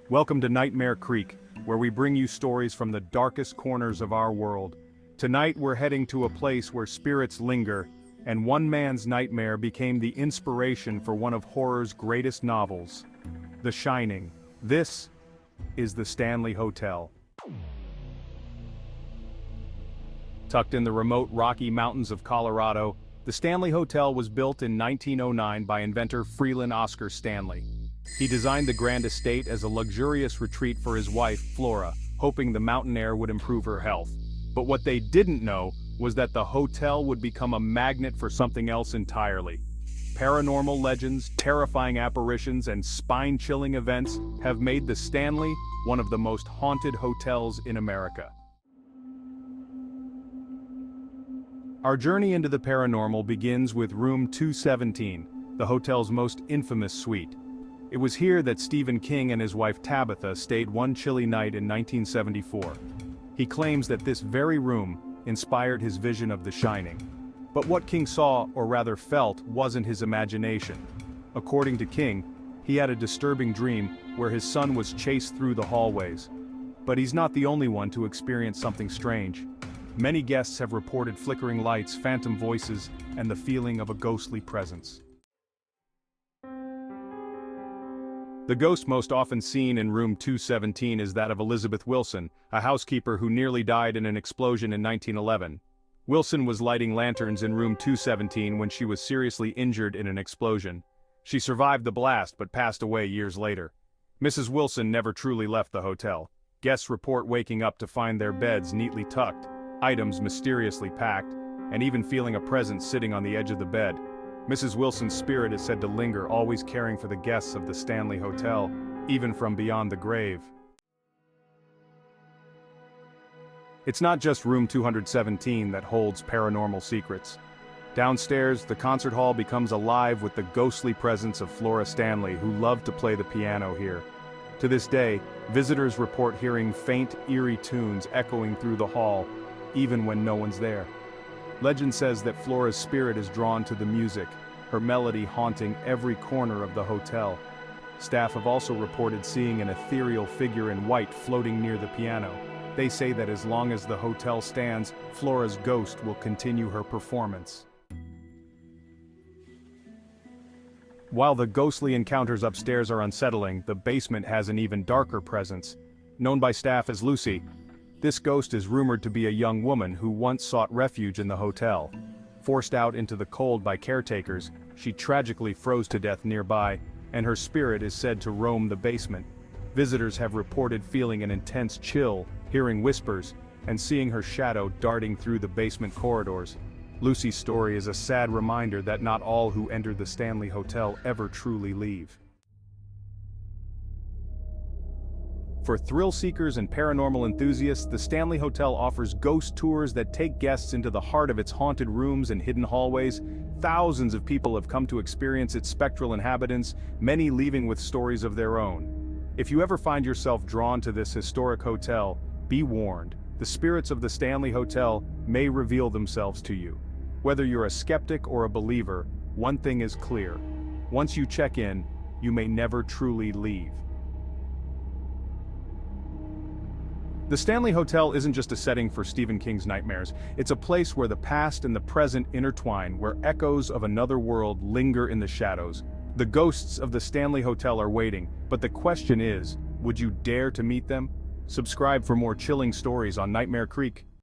Welcome to Nightmare Creek, where we bring you stories from the darkest corners of our world. Tonight we're heading to a place where spirits linger, and one man's nightmare became the inspiration for one of horror's greatest novels, The Shining. This is the Stanley Hotel. Tucked in the remote Rocky Mountains of Colorado, the Stanley Hotel was built in 1909 by inventor Freeland Oscar Stanley. He designed the grand estate as a luxurious retreat for his wife, Flora, hoping the mountain air would improve her health. But what they didn't know was that the hotel would become a magnet for something else entirely. Paranormal legends, terrifying apparitions, and spine-chilling events have made the Stanley one of the most haunted hotels in America. Our journey into the paranormal begins with room 217, the hotel's most infamous suite. It was here that Stephen King and his wife Tabitha stayed one chilly night in 1974. He claims that this very room inspired his vision of The Shining. But what King saw, or rather felt, wasn't his imagination. According to King, he had a disturbing dream where his son was chased through the hallways. But he's not the only one to experience something strange. Many guests have reported flickering lights, phantom voices, and the feeling of a ghostly presence. The ghost most often seen in room 217 is that of Elizabeth Wilson, a housekeeper who nearly died in an explosion in 1911. Wilson was lighting lanterns in room 217 when she was seriously injured in an explosion. She survived the blast but passed away years later. Mrs. Wilson never truly left the hotel. Guests report waking up to find their beds neatly tucked, items mysteriously packed, and even feeling a presence sitting on the edge of the bed. Mrs. Wilson's spirit is said to linger, always caring for the guests of the Stanley Hotel, even from beyond the grave. It's not just room 217 that holds paranormal secrets. Downstairs, the concert hall becomes alive with the ghostly presence of Flora Stanley, who loved to play the piano here. To this day, visitors report hearing faint, eerie tunes echoing through the hall, even when no one's there. Legend says that Flora's spirit is drawn to the music, her melody haunting every corner of the hotel. Staff have also reported seeing an ethereal figure in white floating near the piano. They say that as long as the hotel stands, Flora's ghost will continue her performance. While the ghostly encounters upstairs are unsettling, the basement has an even darker presence. Known by staff as Lucy, this ghost is rumored to be a young woman who once sought refuge in the hotel. Forced out into the cold by caretakers, she tragically froze to death nearby, and her spirit is said to roam the basement. Visitors have reported feeling an intense chill, hearing whispers, and seeing her shadow darting through the basement corridors. Lucy's story is a sad reminder that not all who enter the Stanley Hotel ever truly leave. For thrill seekers and paranormal enthusiasts, the Stanley Hotel offers ghost tours that take guests into the heart of its haunted rooms and hidden hallways. Thousands of people have come to experience its spectral inhabitants, many leaving with stories of their own. If you ever find yourself drawn to this historic hotel, be warned, the spirits of the Stanley Hotel may reveal themselves to you. Whether you're a skeptic or a believer, one thing is clear: once you check in, you may never truly leave. The Stanley Hotel isn't just a setting for Stephen King's nightmares, it's a place where the past and the present intertwine, where echoes of another world linger in the shadows. The ghosts of the Stanley Hotel are waiting, but the question is, would you dare to meet them? Subscribe for more chilling stories on Nightmare Creek.